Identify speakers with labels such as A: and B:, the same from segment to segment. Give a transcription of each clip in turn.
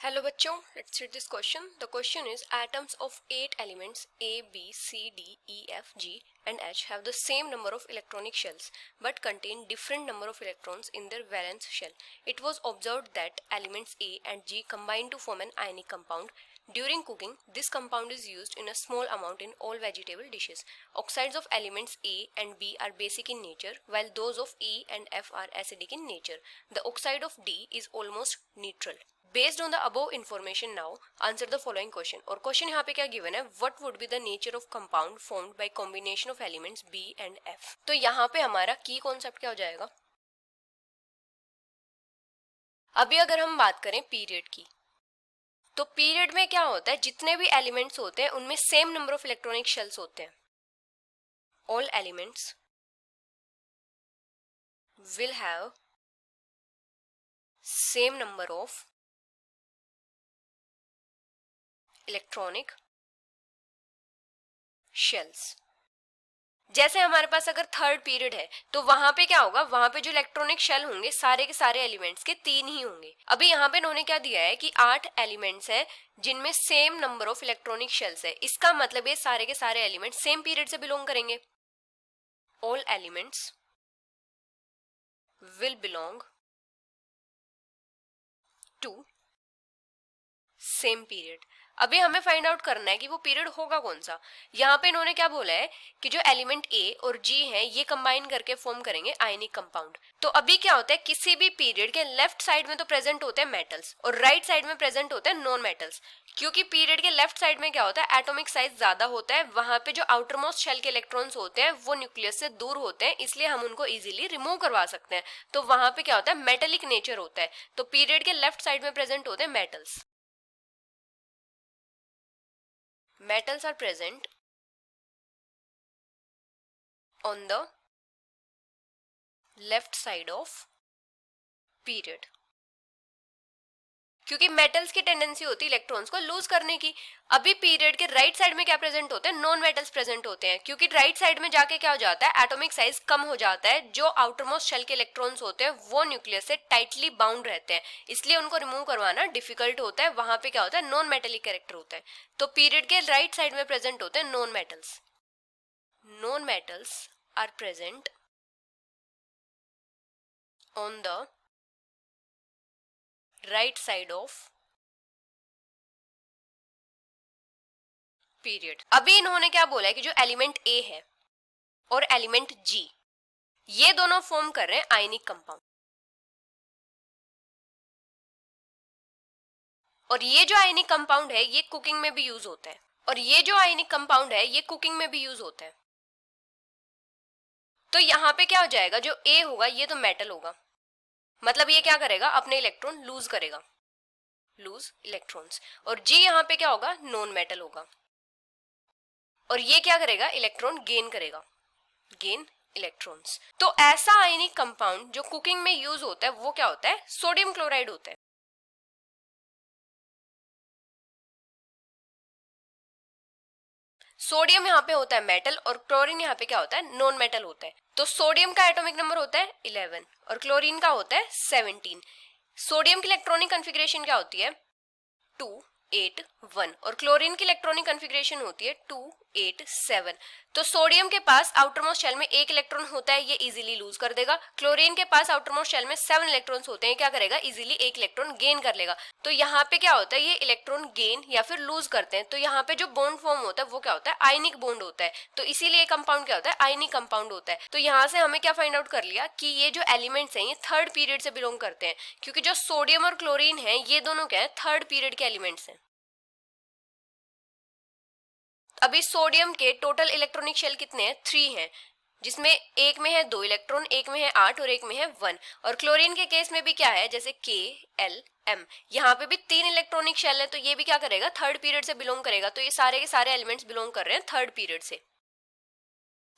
A: Hello बच्चों, let's read this question. The question is atoms of 8 elements A, B, C, D, E, F, G and H have the same number of electronic shells but contain different number of electrons in their valence shell. It was observed that elements A and G combine to form an ionic compound. During cooking, this compound is used in a small amount in all vegetable dishes. Oxides of elements A and B are basic in nature, while those of E and F are acidic in nature. The oxide of D is almost neutral. Based on the above information now, answer the following question. और question यहाँ पे क्या given है, what would be the nature of compound formed by combination of elements B and F. तो यहाँ पे हमारा की कॉन्सेप्ट क्या हो जाएगा. अभी अगर हम बात करें पीरियड की, तो पीरियड में क्या होता है, जितने भी एलिमेंट्स होते हैं उनमें same number of electronic shells होते हैं. All elements will have same number of electronic shells. जैसे हमारे पास अगर थर्ड पीरियड है तो वहां पे क्या होगा, वहां पे जो इलेक्ट्रॉनिक शेल होंगे सारे के सारे एलिमेंट्स के 3 ही होंगे. अभी यहाँ पे इन्होंने क्या दिया है कि 8 एलिमेंट्स है जिनमें same number of electronic shells है. इसका मतलब ये सारे के सारे एलिमेंट्स सेम पीरियड से बिलोंग करेंगे. All elements will belong to same period. अभी हमें फाइंड आउट करना है कि वो पीरियड होगा कौन सा. यहाँ पे इन्होंने क्या बोला है कि जो एलिमेंट ए और जी है ये कंबाइन करके फॉर्म करेंगे आयनिक कंपाउंड. तो अभी क्या होता है, किसी भी पीरियड के लेफ्ट साइड में तो प्रेजेंट होते हैं मेटल्स और राइट साइड में प्रेजेंट होते हैं नॉन मेटल्स. क्योंकि पीरियड के लेफ्ट साइड में क्या होता है, एटॉमिक साइज ज्यादा होता है, वहां पे जो आउटर मोस्ट शेल के इलेक्ट्रॉन्स होते हैं वो न्यूक्लियस से दूर होते हैं, इसलिए हम उनको इजीली रिमूव करवा सकते हैं. तो वहां पे क्या होता है, मेटेलिक नेचर होता है. तो पीरियड के लेफ्ट साइड में प्रेजेंट होते हैं metals. Metals are present on the left side of period. क्योंकि मेटल्स की टेंडेंसी होती है इलेक्ट्रॉन्स को लूज करने की. अभी पीरियड के राइट साइड में क्या प्रेजेंट होते हैं, नॉन मेटल्स प्रेजेंट होते हैं. क्योंकि राइट साइड में जाके क्या हो जाता है, एटॉमिक साइज कम हो जाता है. जो आउटर मोस्ट शेल के इलेक्ट्रॉन्स होते हैं वो न्यूक्लियस से टाइटली बाउंड रहते हैं, इसलिए उनको रिमूव करवाना डिफिकल्ट होता है. वहां पे क्या होता है, नॉन मेटेलिक कैरेक्टर होता है. तो पीरियड के राइट साइड में प्रेजेंट होते हैं non metals. Non metals are present on the right side of period. अभी इन्होंने क्या बोला है कि जो एलिमेंट ए है और एलिमेंट जी ये दोनों फॉर्म कर रहे हैं आयनिक कंपाउंड. और ये जो आयनिक कंपाउंड है ये कुकिंग में भी यूज होता है. और ये जो आयनिक कंपाउंड है ये कुकिंग में भी यूज होता है. तो यहाँ पे क्या हो जाएगा, जो ए होगा ये तो मेटल होगा, मतलब ये क्या करेगा, अपने इलेक्ट्रॉन लूज करेगा, लूज इलेक्ट्रॉन्स. और जी यहाँ पे क्या होगा, नॉन मेटल होगा. और ये क्या करेगा, इलेक्ट्रॉन गेन करेगा, गेन इलेक्ट्रॉन्स. तो ऐसा आयनिक कंपाउंड जो कुकिंग में यूज होता है वो क्या होता है, सोडियम क्लोराइड होता है. सोडियम यहाँ पे होता है मेटल और क्लोरीन यहाँ पे क्या होता है, नॉन मेटल होता है. तो सोडियम का एटॉमिक नंबर होता है 11 और क्लोरीन का होता है 17. सोडियम की इलेक्ट्रॉनिक कॉन्फ़िगरेशन क्या होती है, 281 और क्लोरीन की इलेक्ट्रॉनिक कॉन्फ़िगरेशन होती है 287. तो सोडियम के पास आउटर मोस्ट शेल में एक इलेक्ट्रॉन होता है, ये इजीली लूज कर देगा. क्लोरीन के पास आउटर मोस्ट शेल में 7 इलेक्ट्रॉन्स होते हैं, क्या करेगा, इजीली एक इलेक्ट्रॉन गेन कर लेगा. तो यहाँ पे क्या होता है, ये इलेक्ट्रॉन गेन या फिर लूज करते हैं. तो यहाँ पे जो बॉन्ड फॉर्म होता है वो क्या होता है, आयनिक बॉन्ड होता है. तो इसीलिए कंपाउंड क्या होता है, आयनिक कंपाउंड होता है. तो यहाँ से हमें क्या फाइंड आउट कर लिया कि ये जो एलिमेंट्स हैं ये थर्ड पीरियड से बिलोंग करते हैं. क्योंकि जो सोडियम और क्लोरीन है ये दोनों क्या है, थर्ड पीरियड के एलिमेंट्स हैं. अभी सोडियम के टोटल इलेक्ट्रॉनिक शेल कितने हैं, 3 हैं, जिसमें एक में है 2 इलेक्ट्रॉन, एक में है 8 और एक में है 1. और क्लोरीन के केस में भी क्या है, जैसे KLM, यहाँ पे भी 3 इलेक्ट्रॉनिक शेल है. तो ये भी क्या करेगा, थर्ड पीरियड से बिलोंग करेगा. तो ये सारे के सारे एलिमेंट्स बिलोंग कर रहे हैं थर्ड पीरियड से.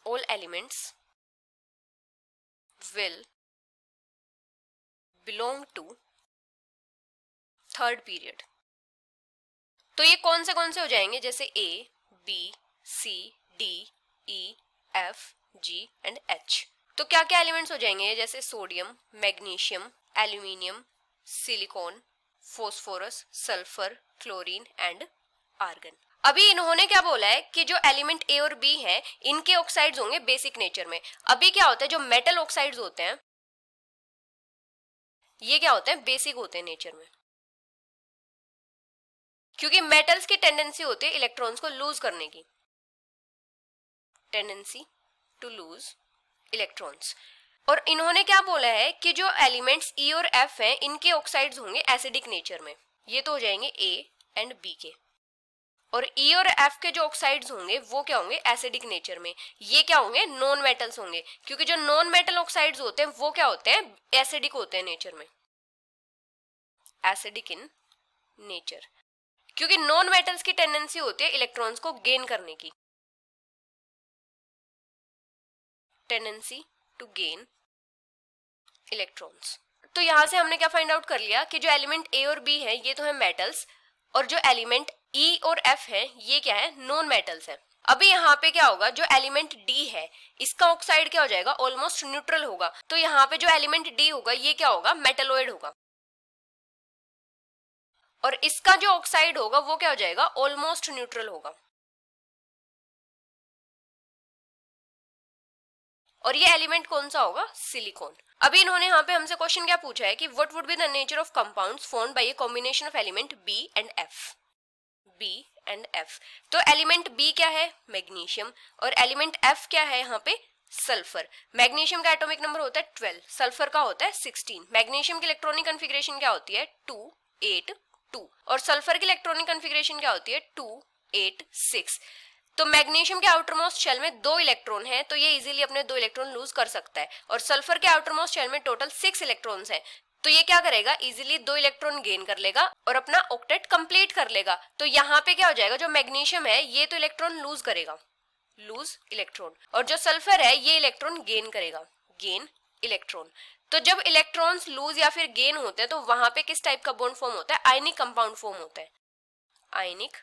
A: All elements will belong to third period. तो ये कौन से हो जाएंगे, जैसे A, B, C, D, E, F, G and H. तो क्या क्या एलिमेंट्स हो जाएंगे, जैसे sodium, magnesium, aluminium, silicon, phosphorus, sulphur, chlorine and argon. अभी इन्होंने क्या बोला है कि जो एलिमेंट ए और बी है इनके ऑक्साइड्स होंगे बेसिक नेचर में। अभी क्या होता है, जो मेटल ऑक्साइड्स होते हैं ये क्या होते हैं, बेसिक होते हैं नेचर में, क्योंकि मेटल्स की टेंडेंसी होती है इलेक्ट्रॉन्स को लूज करने की, टेंडेंसी टू लूज इलेक्ट्रॉन्स। और इन्होंने क्या बोला है कि जो एलिमेंट्स ई और एफ हैं इनके ऑक्साइड्स होंगे एसिडिक नेचर में। ये तो हो जाएंगे ए एंड बी के। और ई और एफ के जो ऑक्साइड्स होंगे वो क्या होंगे, एसिडिक नेचर में। ये क्या होंगे, नॉन मेटल्स होंगे, क्योंकि जो नॉन मेटल ऑक्साइड्स होते हैं वो क्या होते हैं, एसिडिक होते हैं नेचर में, एसिडिक इन नेचर, क्योंकि नॉन मेटल्स की टेंडेंसी होती है इलेक्ट्रॉन्स को गेन करने की, टेंडेंसी टू गेन इलेक्ट्रॉन्स। तो यहां से हमने क्या फाइंड आउट कर लिया कि जो एलिमेंट ए और बी है ये तो है मेटल्स, और जो एलिमेंट ई और एफ है ये क्या है, नॉन मेटल्स है। अभी यहाँ पे क्या होगा, जो एलिमेंट डी है इसका ऑक्साइड क्या हो जाएगा, ऑलमोस्ट न्यूट्रल होगा। तो यहाँ पे जो एलिमेंट डी होगा ये क्या होगा, मेटलोइड होगा, और इसका जो ऑक्साइड होगा वो क्या हो जाएगा, ऑलमोस्ट न्यूट्रल होगा। और ये एलिमेंट कौन सा होगा, सिलिकॉन। अभी इन्होंने यहाँ पे हमसे क्वेश्चन क्या पूछा है कि what would be the nature of compounds formed by a combination of element B and F, B and F. तो एलिमेंट बी क्या है, मैग्नीशियम, और एलिमेंट एफ क्या है यहाँ पे, सल्फर। मैग्नीशियम का एटॉमिक नंबर होता है 12, सल्फर का होता है 16। मैग्नीशियम की इलेक्ट्रॉनिक कॉन्फ़िगरेशन क्या होती है, 2 8 2, और सल्फर की इलेक्ट्रॉनिक कॉन्फ़िगरेशन क्या होती है, 2 8 6। तो मैग्नीशियम के आउटर मोस्ट शेल में 2 इलेक्ट्रॉन है, तो ये इजीली अपने 2 इलेक्ट्रॉन लूज कर सकता है। और सल्फर के आउटर मोस्ट शेल में टोटल 6 इलेक्ट्रॉन्स हैं, तो ये क्या करेगा, इजीली 2 इलेक्ट्रॉन गेन कर लेगा और अपना ऑक्टेट कंप्लीट कर लेगा। तो यहाँ पे क्या हो जाएगा, जो मैग्नीशियम है ये तो इलेक्ट्रॉन लूज करेगा, लूज इलेक्ट्रॉन, और जो सल्फर है ये इलेक्ट्रॉन गेन करेगा, गेन इलेक्ट्रॉन। तो जब इलेक्ट्रॉन्स लूज या फिर गेन होते हैं तो वहां पे किस टाइप का बॉन्ड फॉर्म होता है, आयनिक कंपाउंड फॉर्म होता है, आयनिक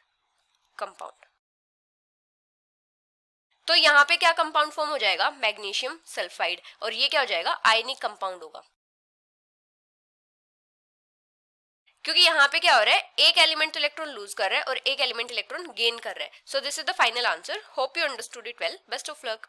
A: कंपाउंड। तो यहाँ पे क्या कंपाउंड फॉर्म हो जाएगा, मैग्नीशियम सल्फाइड, और ये क्या हो जाएगा, आयनिक कंपाउंड होगा। क्योंकि यहाँ पे क्या हो रहा है, एक एलिमेंट इलेक्ट्रॉन लूज कर रहा है और एक एलिमेंट इलेक्ट्रॉन गेन कर रहा है। So this is the final answer. Hope you understood it well. Best of luck.